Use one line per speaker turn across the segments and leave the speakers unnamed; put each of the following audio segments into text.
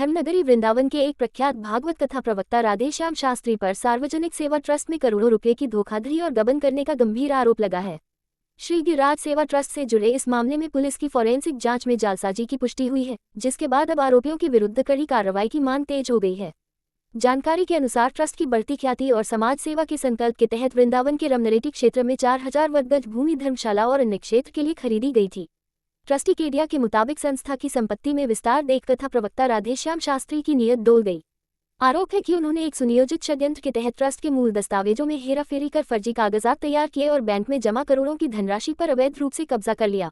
धर्मनगरी वृंदावन के एक प्रख्यात भागवत कथा प्रवक्ता राधेश्याम शास्त्री पर सार्वजनिक सेवा ट्रस्ट में करोड़ों रुपए की धोखाधड़ी और गबन करने का गंभीर आरोप लगा है। श्री गिरिराज सेवा ट्रस्ट से जुड़े इस मामले में पुलिस की फॉरेंसिक जांच में जालसाजी की पुष्टि हुई है, जिसके बाद अब आरोपियों के विरुद्ध कड़ी कार्रवाई की मांग तेज हो गई है। जानकारी के अनुसार ट्रस्ट की बढ़ती ख्याति और समाज सेवा के संकल्प के तहत वृंदावन के रमनरेटी क्षेत्र में 4000 वर्ग गज भूमि धर्मशाला और अन्य क्षेत्र के लिए खरीदी गई थी। ट्रस्टी केडिया के मुताबिक संस्था की संपत्ति में विस्तार देख कथा प्रवक्ता राधेश्याम शास्त्री की नीयत डोल गई। आरोप है कि उन्होंने एक सुनियोजित षड्यंत्र के तहत ट्रस्ट के मूल दस्तावेजों में हेराफेरी कर फर्जी कागजात तैयार किए और बैंक में जमा करोड़ों की धनराशि पर अवैध रूप से कब्जा कर लिया।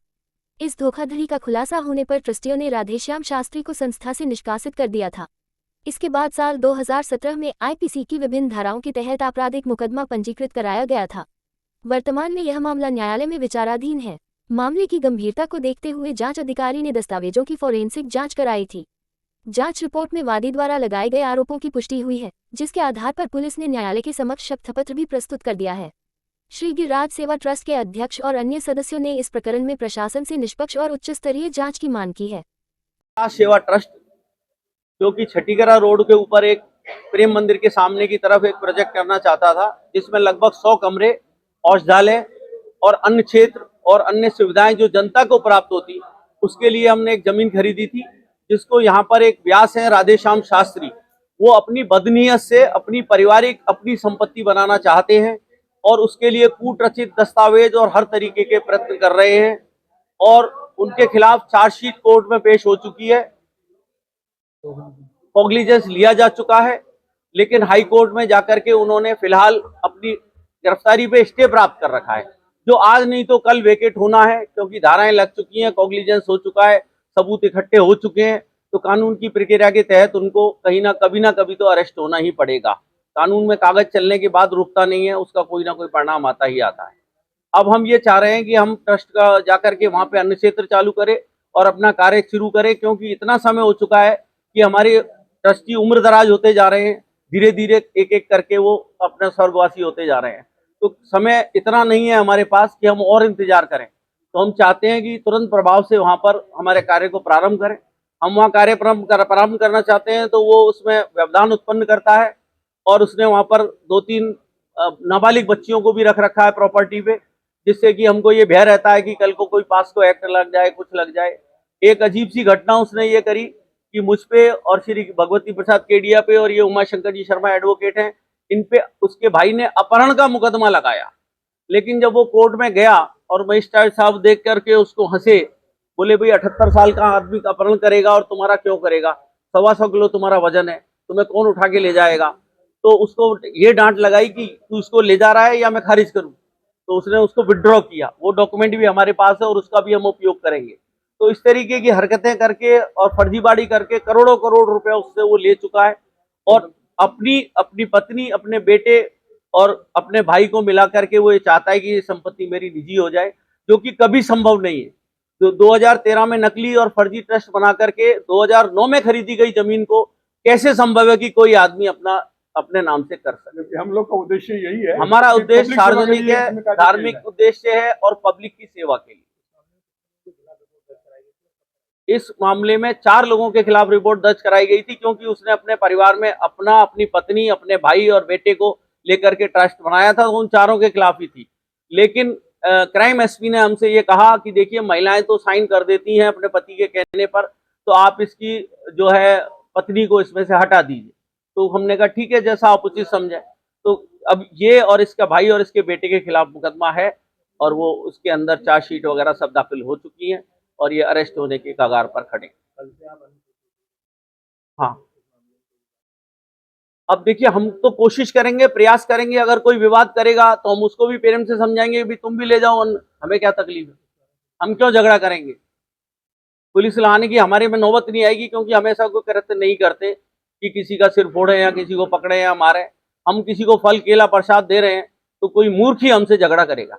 इस धोखाधड़ी का खुलासा होने पर ट्रस्टियों ने राधेश्याम शास्त्री को संस्था से निष्कासित कर दिया था। इसके बाद साल 2017 में आईपीसी की विभिन्न धाराओं के तहत आपराधिक मुकदमा पंजीकृत कराया गया था। वर्तमान में यह मामला न्यायालय में विचाराधीन है। मामले की गंभीरता को देखते हुए जांच अधिकारी ने दस्तावेजों की फॉरेंसिक जांच कराई थी। जांच रिपोर्ट में वादी द्वारा लगाए गए आरोपों की पुष्टि हुई है, जिसके आधार पर पुलिस ने न्यायालय के समक्ष शपथपत्र भी प्रस्तुत कर दिया है। श्री गिरिराज सेवा ट्रस्ट के अध्यक्ष और अन्य सदस्यों ने इस प्रकरण में प्रशासन से निष्पक्ष और उच्च स्तरीय जांच की मांग की है।
सेवा ट्रस्ट जो कि छठीगरा रोड के ऊपर एक प्रेम मंदिर के सामने की तरफ एक प्रोजेक्ट करना चाहता था, जिसमें लगभग 100 कमरे, औषधालय और अन्य क्षेत्र और अन्य सुविधाएं जो जनता को प्राप्त होती, उसके लिए हमने एक जमीन खरीदी थी, जिसको यहाँ पर एक व्यास है राधेश्याम शास्त्री, वो अपनी बदनीयत से अपनी पारिवारिक अपनी संपत्ति बनाना चाहते हैं और उसके लिए कूटरचित दस्तावेज और हर तरीके के प्रयत्न कर रहे हैं और उनके खिलाफ चार्जशीट कोर्ट में पेश हो चुकी है। कॉग्निजेंस लिया जा चुका है, लेकिन हाई कोर्ट में जाकर के उन्होंने फिलहाल अपनी गिरफ्तारी पे स्टे प्राप्त कर रखा है, जो आज नहीं तो कल वेकेट होना है, क्योंकि धाराएं लग चुकी हैं, कॉग्निजेंस हो चुका है, सबूत इकट्ठे हो चुके हैं। तो कानून की प्रक्रिया के तहत उनको कहीं ना कभी तो अरेस्ट होना ही पड़ेगा। कानून में कागज चलने के बाद रुकता नहीं है, उसका कोई ना कोई परिणाम आता ही आता है। अब हम ये चाह रहे हैं कि हम ट्रस्ट का जाकर के वहां पे अन्य क्षेत्र चालू करें और अपना कार्य शुरू करें, क्योंकि इतना समय हो चुका है कि हमारे ट्रस्टी उम्र दराज होते जा रहे हैं, धीरे धीरे एक एक करके वो अपना स्वर्गवासी होते जा रहे हैं। तो समय इतना नहीं है हमारे पास कि हम और इंतजार करें। तो हम चाहते हैं कि तुरंत प्रभाव से वहां पर हमारे कार्य को प्रारंभ करें। हम वहाँ कार्य प्रारंभ करना चाहते हैं तो वो उसमें व्यवधान उत्पन्न करता है और उसने वहां पर 2-3 नाबालिग बच्चियों को भी रख रखा है प्रॉपर्टी पे, जिससे कि हमको ये भय रहता है कि कल को कोई पास्को एक्ट लग जाए, कुछ लग जाए। एक अजीब सी घटना उसने ये करी कि मुझ पे और श्री भगवती प्रसाद केडिया पे और ये उमाशंकर जी शर्मा एडवोकेट हैं, इन पे उसके भाई ने अपहरण का मुकदमा लगाया। लेकिन जब वो कोर्ट में गया और मजिस्ट्रेट साहब देख करके उसको हंसे, बोले भाई 78 साल का आदमी का अपहरण करेगा और तुम्हारा क्यों करेगा, 125 किलो तुम्हारा वजन है, तुम्हें कौन उठा के ले जाएगा। तो उसको ये डांट लगाई कि तू इसको ले जा रहा है या मैं खारिज करूं। तो उसने उसको विड्रॉ किया। वो डॉक्यूमेंट भी हमारे पास है और उसका भी हम उपयोग करेंगे। तो इस तरीके की हरकतें करके और फर्जीबाड़ी करके करोड़ों करोड़ रुपए उससे वो ले चुका है और अपनी पत्नी, अपने बेटे और अपने भाई को मिला करके वो ये चाहता है कि ये संपत्ति मेरी निजी हो जाए, जो कि कभी संभव नहीं है। तो 2013 में नकली और फर्जी ट्रस्ट बना करके 2009 में खरीदी गई जमीन को कैसे संभव है कि कोई आदमी अपने नाम से कर सके।
हम लोग का उद्देश्य यही है,
हमारा उद्देश्य सार्वजनिक है, धार्मिक उद्देश्य है और पब्लिक की सेवा के लिए। इस मामले में 4 लोगों के खिलाफ रिपोर्ट दर्ज कराई गई थी, क्योंकि उसने अपने परिवार में अपनी पत्नी, अपने भाई और बेटे को लेकर के ट्रस्ट बनाया था, उन चारों के खिलाफ ही थी। लेकिन क्राइम एसपी ने हमसे ये कहा कि देखिए महिलाएं तो साइन कर देती हैं अपने पति के कहने पर, तो आप इसकी जो है पत्नी को इसमें से हटा दीजिए। तो हमने कहा ठीक है, जैसा आप उचित समझे। तो अब ये और इसका भाई और इसके बेटे के खिलाफ मुकदमा है और वो उसके अंदर चार्जशीट वगैरह सब दाखिल हो चुकी हैं और ये अरेस्ट होने के कगार पर खड़े। हाँ, अब देखिए हम तो कोशिश करेंगे, प्रयास करेंगे, अगर कोई विवाद करेगा तो हम उसको भी पेरेंट्स से समझाएंगे भी तुम भी ले जाओ, हमें क्या तकलीफ है, हम क्यों झगड़ा करेंगे। पुलिस लाने की हमारे में नौबत नहीं आएगी, क्योंकि हम ऐसा कोई कृत्य नहीं करते कि किसी का सिर फोड़े या किसी को पकड़े या मारे। हम किसी को फल केला प्रसाद दे रहे हैं तो कोई मूर्ख ही हमसे झगड़ा करेगा।